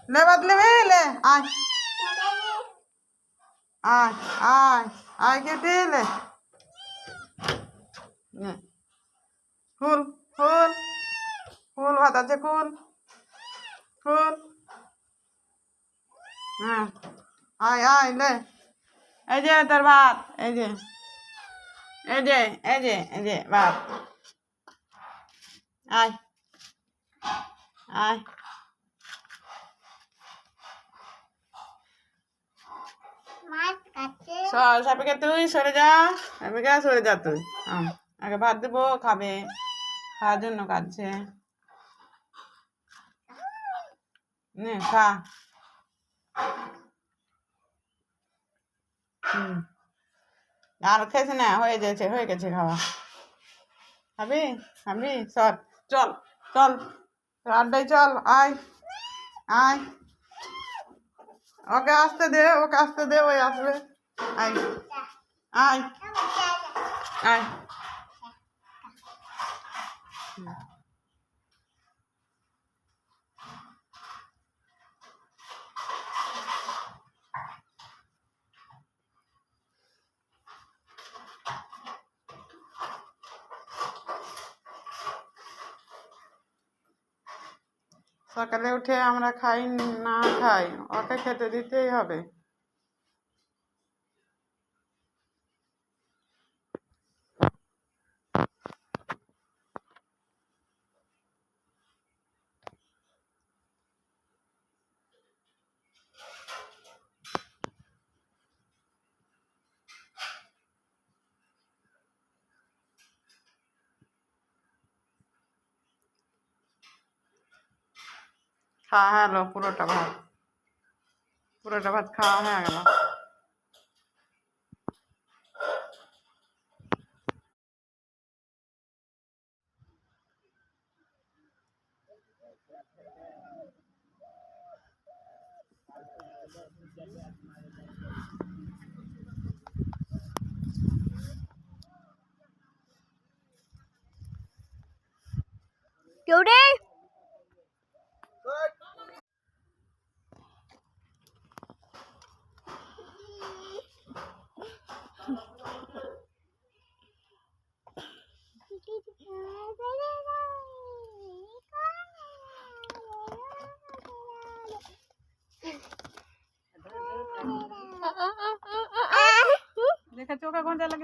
ले बदले में ले आय आय आय आय के दे ले फूल फूल फूल भात আছে फूल फूल হ্যাঁ আয় আয় লে এই যে তোর ভাত এই যে এই যে এই যে এই যে ভাত আয় আয় সাপিকে তুই সরে যা সাপিকে সরে যা তুই আগে ভাত দেবো খাবে খাওয়ার জন্য কাঁদছে নে খা আর খেয়েছে না হয়ে গেছে খাওয়া খাবি খাবি সর চল চল আড্ডায় চল আয় আয় ওকে আসতে দে ওই আসবে আয় আয় আয় সকালে উঠে আমরা খাই না খাই ওকে খেতে দিতেই হবে খাওয়া হলো পুরোটা ভাত খাওয়া হয়ে গেল কেউ রে দেখে চোখে ঘন্টা লাগে